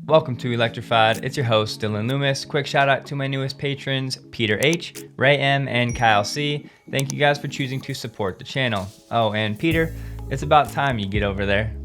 Welcome to Electrified. It's your host, Dylan Loomis. Quick shout out to my newest patrons, Peter H., Ray M., and Kyle C. Thank you guys for choosing to support the channel. Oh, and Peter, it's about time you get over there.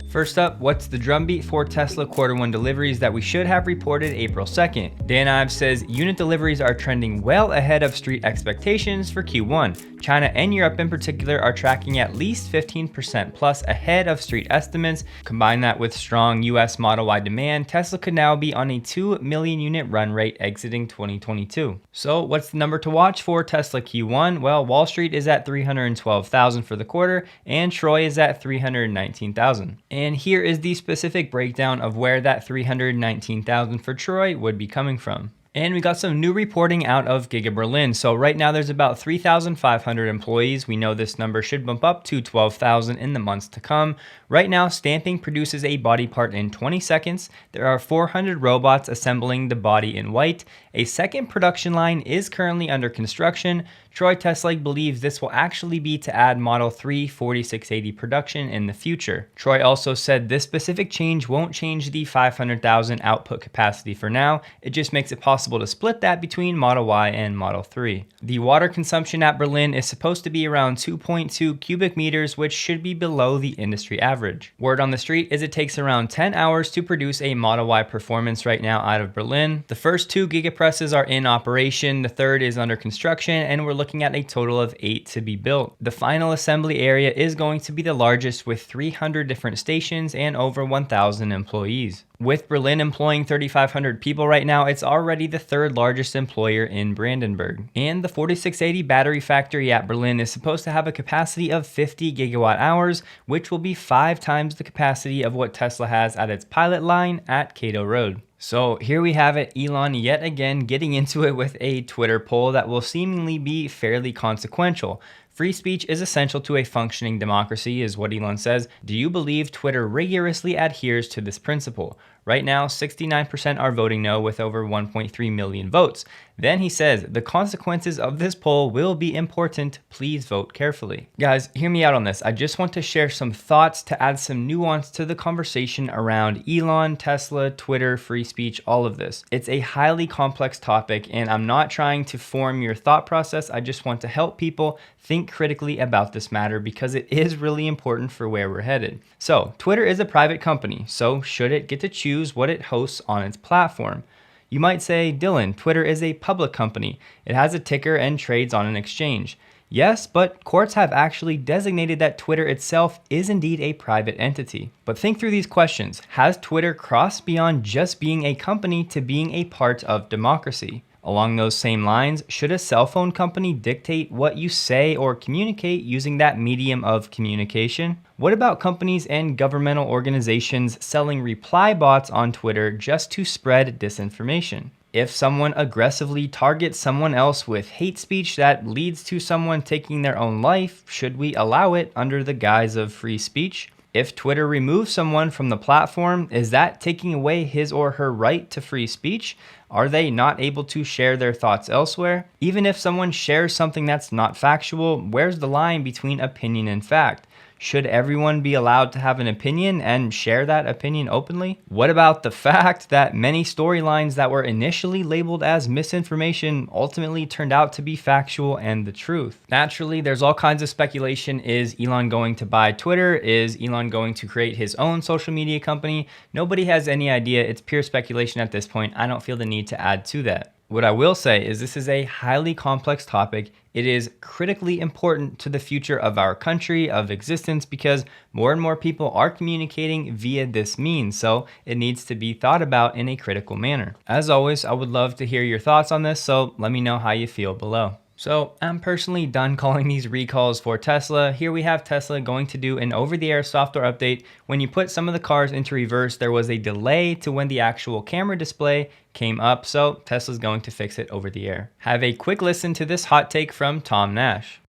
First up, what's the drumbeat for Tesla Q1 deliveries that we should have reported April 2nd? Dan Ives says unit deliveries are trending well ahead of street expectations for Q1. China and Europe in particular are tracking at least 15% plus ahead of street estimates. Combine that with strong US Model Y demand, Tesla could now be on a 2 million unit run rate exiting 2022. So what's the number to watch for Tesla Q1? Well, Wall Street is at 312,000 for the quarter and Troy is at 319,000. And here is the specific breakdown of where that 319,000 for Troy would be coming from. And we got some new reporting out of Giga Berlin. So right now there's about 3,500 employees. We know this number should bump up to 12,000 in the months to come. Right now, stamping produces a body part in 20 seconds. There are 400 robots assembling the body in white. A second production line is currently under construction. Troy Teslake believes this will actually be to add Model 3 4680 production in the future. Troy also said this specific change won't change the 500,000 output capacity for now. It just makes it possible to split that between Model Y and Model 3. The water consumption at Berlin is supposed to be around 2.2 cubic meters, which should be below the industry average. Word on the street is it takes around 10 hours to produce a Model Y performance right now out of Berlin. The first 2 gigapresses are in operation, the third is under construction, and we're looking at a total of 8 to be built. The final assembly area is going to be the largest with 300 different stations and over 1,000 employees. With Berlin employing 3,500 people right now, it's already the third largest employer in Brandenburg. And the 4680 battery factory at Berlin is supposed to have a capacity of 50 gigawatt hours, which will be 5 times the capacity of what Tesla has at its pilot line at Cato Road. So here we have it, Elon yet again getting into it with a Twitter poll that will seemingly be fairly consequential. Free speech is essential to a functioning democracy, is what Elon says. Do you believe Twitter rigorously adheres to this principle? Right now, 69% are voting no with over 1.3 million votes. Then he says, the consequences of this poll will be important. Please vote carefully. Guys, hear me out on this. I just want to share some thoughts to add some nuance to the conversation around Elon, Tesla, Twitter, free speech, all of this. It's a highly complex topic, and I'm not trying to form your thought process. I just want to help people think critically about this matter because it is really important for where we're headed. So, Twitter is a private company, so should it get to choose what it hosts on its platform? You might say, Dylan, Twitter is a public company. It has a ticker and trades on an exchange. Yes, but courts have actually designated that Twitter itself is indeed a private entity. But think through these questions. Has Twitter crossed beyond just being a company to being a part of democracy? Along those same lines, should a cell phone company dictate what you say or communicate using that medium of communication? What about companies and governmental organizations selling reply bots on Twitter just to spread disinformation? If someone aggressively targets someone else with hate speech that leads to someone taking their own life, should we allow it under the guise of free speech? If Twitter removes someone from the platform, is that taking away his or her right to free speech? Are they not able to share their thoughts elsewhere? Even if someone shares something that's not factual, where's the line between opinion and fact? Should everyone be allowed to have an opinion and share that opinion openly? What about the fact that many storylines that were initially labeled as misinformation ultimately turned out to be factual and the truth? Naturally, there's all kinds of speculation. Is Elon going to buy Twitter? Is Elon going to create his own social media company? Nobody has any idea. It's pure speculation at this point. I don't feel the need to add to that. What I will say is this is a highly complex topic. It is critically important to the future of our country, of existence, because more and more people are communicating via this means, so it needs to be thought about in a critical manner. As always, I would love to hear your thoughts on this, so let me know how you feel below. So I'm personally done calling these recalls for Tesla. Here we have Tesla going to do an over-the-air software update. When you put some of the cars into reverse, there was a delay to when the actual camera display came up, so Tesla's going to fix it over the air. Have a quick listen to this hot take from Tom Nash.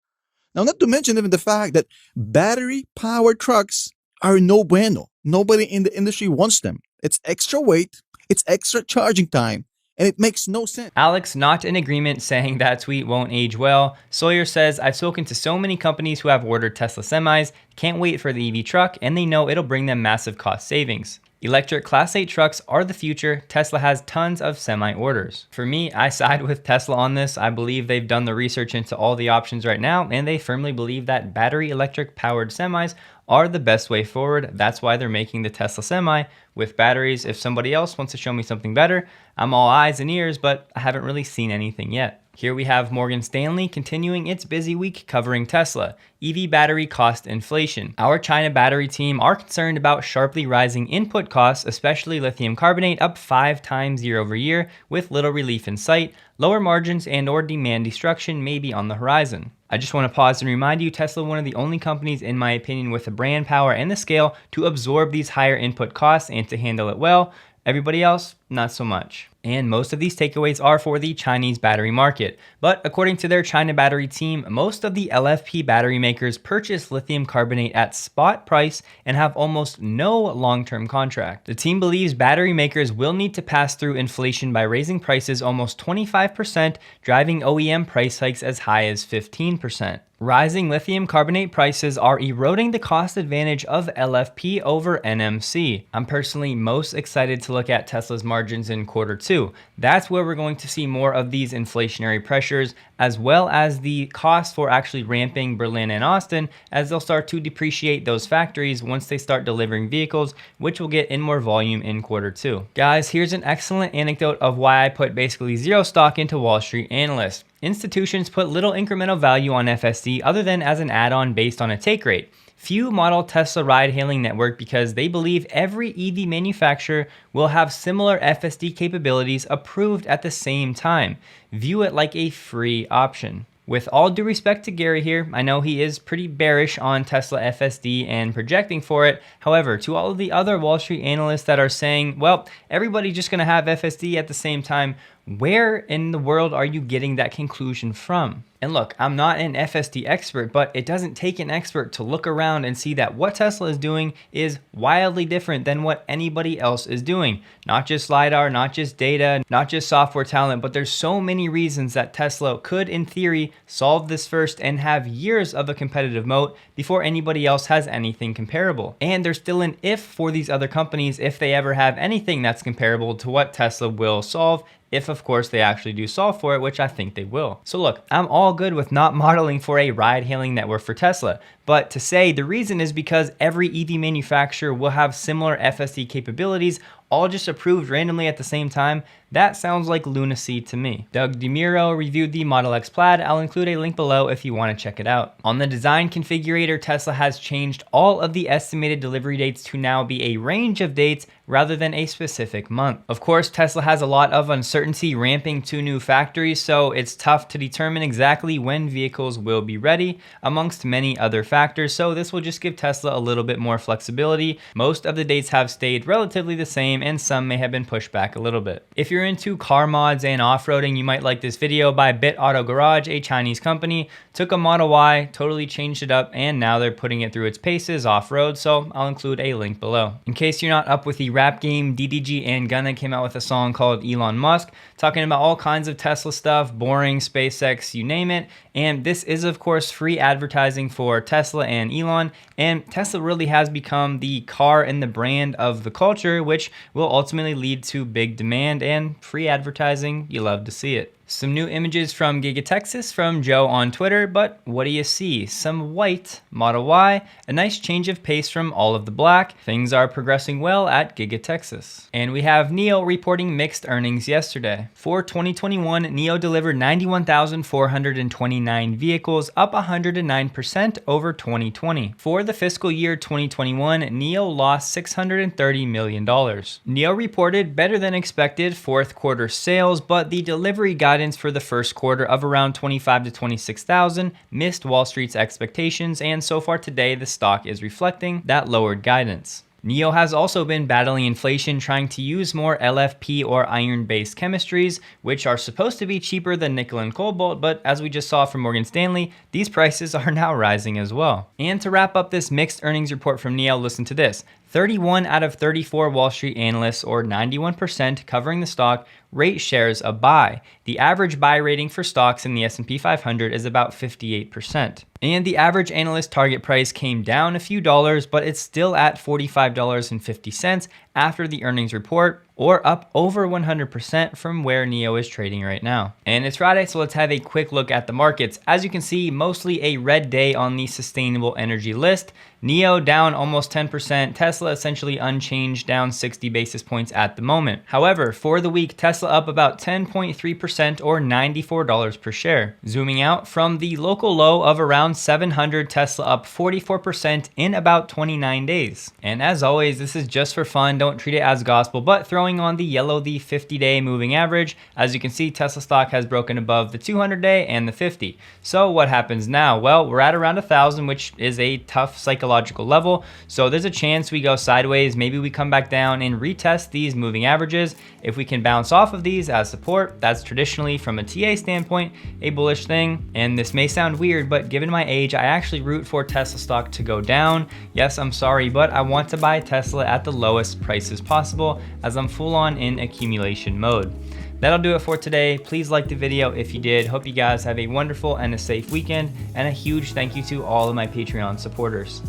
Now, not to mention even the fact that battery-powered trucks are no bueno. Nobody in the industry wants them. It's extra weight, it's extra charging time, and it makes no sense. Alex not in agreement, saying that tweet won't age well. Sawyer says, I've spoken to so many companies who have ordered Tesla semis, can't wait for the EV truck, and they know it'll bring them massive cost savings. Electric Class 8 trucks are the future. Tesla has tons of semi-orders. For me, I side with Tesla on this. I believe they've done the research into all the options right now, and they firmly believe that battery electric powered semis are the best way forward. That's why they're making the Tesla Semi with batteries. If somebody else wants to show me something better, I'm all eyes and ears, but I haven't really seen anything yet. Here we have Morgan Stanley continuing its busy week covering Tesla, EV battery cost inflation. Our China battery team are concerned about sharply rising input costs, especially lithium carbonate up 5 times year over year with little relief in sight. Lower margins and or demand destruction may be on the horizon. I just want to pause and remind you, Tesla one of the only companies in my opinion with the brand power and the scale to absorb these higher input costs and to handle it well. Everybody else, not so much. And most of these takeaways are for the Chinese battery market. But according to their China battery team, most of the LFP battery makers purchase lithium carbonate at spot price and have almost no long-term contract. The team believes battery makers will need to pass through inflation by raising prices almost 25%, driving OEM price hikes as high as 15%. Rising lithium carbonate prices are eroding the cost advantage of LFP over NMC. I'm personally most excited to look at Tesla's margins in Q2. That's where we're going to see more of these inflationary pressures, as well as the cost for actually ramping Berlin and Austin, as they'll start to depreciate those factories once they start delivering vehicles, which will get in more volume in Q2. Guys, here's an excellent anecdote of why I put basically zero stock into Wall Street analysts. Institutions put little incremental value on FSD other than as an add-on based on a take rate. Few model Tesla ride-hailing network because they believe every EV manufacturer will have similar FSD capabilities approved at the same time. View it like a free option. With all due respect to Gary here, I know he is pretty bearish on Tesla FSD and projecting for it. However, to all of the other Wall Street analysts that are saying, well, everybody's just going to have FSD at the same time, where in the world are you getting that conclusion from? And look, I'm not an FSD expert, but it doesn't take an expert to look around and see that what Tesla is doing is wildly different than what anybody else is doing. Not just LiDAR, not just data, not just software talent, but there's so many reasons that Tesla could, in theory, solve this first and have years of a competitive moat before anybody else has anything comparable. And there's still an if for these other companies if they ever have anything that's comparable to what Tesla will solve, if of course they actually do solve for it, which I think they will. So look, I'm all good with not modeling for a ride-hailing network for Tesla, but to say the reason is because every EV manufacturer will have similar FSD capabilities, all just approved randomly at the same time, that sounds like lunacy to me. Doug DeMuro reviewed the Model X Plaid. I'll include a link below if you want to check it out. On the design configurator, Tesla has changed all of the estimated delivery dates to now be a range of dates rather than a specific month. Of course, Tesla has a lot of uncertainty ramping 2 new factories, so it's tough to determine exactly when vehicles will be ready, amongst many other factors, so this will just give Tesla a little bit more flexibility. Most of the dates have stayed relatively the same, and some may have been pushed back a little bit. If you're into car mods and off-roading, you might like this video by Bit Auto Garage, a Chinese company. Took a Model Y, totally changed it up, and now they're putting it through its paces off-road, so I'll include a link below. In case you're not up with the rap game, DDG and Gunna came out with a song called Elon Musk, talking about all kinds of Tesla stuff, boring, SpaceX, you name it, and this is of course free advertising for Tesla and Elon, and Tesla really has become the car and the brand of the culture, which will ultimately lead to big demand and free advertising. You love to see it. Some new images from Giga Texas from Joe on Twitter, but what do you see? Some white Model Y, a nice change of pace from all of the black. Things are progressing well at Giga Texas. And we have NIO reporting mixed earnings yesterday. For 2021, NIO delivered 91,429 vehicles, up 109% over 2020. For the fiscal year 2021, NIO lost $630 million. NIO reported better than expected fourth quarter sales, but the delivery guidance for the first quarter of around 25 to 26,000 missed Wall Street's expectations, and so far today the stock is reflecting that lowered guidance. NIO has also been battling inflation, trying to use more LFP or iron-based chemistries, which are supposed to be cheaper than nickel and cobalt, but as we just saw from Morgan Stanley, these prices are now rising as well. And to wrap up this mixed earnings report from NIO, listen to this. 31 out of 34 Wall Street analysts, or 91% covering the stock, rate shares a buy. The average buy rating for stocks in the S&P 500 is about 58%. And the average analyst target price came down a few dollars, but it's still at $45.50 after the earnings report, or up over 100% from where NIO is trading right now. And it's Friday, so let's have a quick look at the markets. As you can see, mostly a red day on the sustainable energy list. NIO down almost 10%, Tesla essentially unchanged, down 60 basis points at the moment. However, for the week, Tesla up about 10.3% or $94 per share. Zooming out from the local low of around 700, Tesla up 44% in about 29 days. And as always, this is just for fun, don't treat it as gospel, but throwing on the yellow, the 50-day moving average, as you can see, Tesla stock has broken above the 200-day and the 50. So what happens now? Well, we're at around 1,000, which is a tough psychological level. So there's a chance we go sideways. Maybe we come back down and retest these moving averages. If we can bounce off of these as support, that's traditionally, from a TA standpoint, a bullish thing. And this may sound weird, but given my age, I actually root for Tesla stock to go down. Yes, I'm sorry, but I want to buy Tesla at the lowest prices possible, as I'm full on in accumulation mode. That'll do it for today. Please like the video if you did. Hope you guys have a wonderful and a safe weekend, and a huge thank you to all of my Patreon supporters.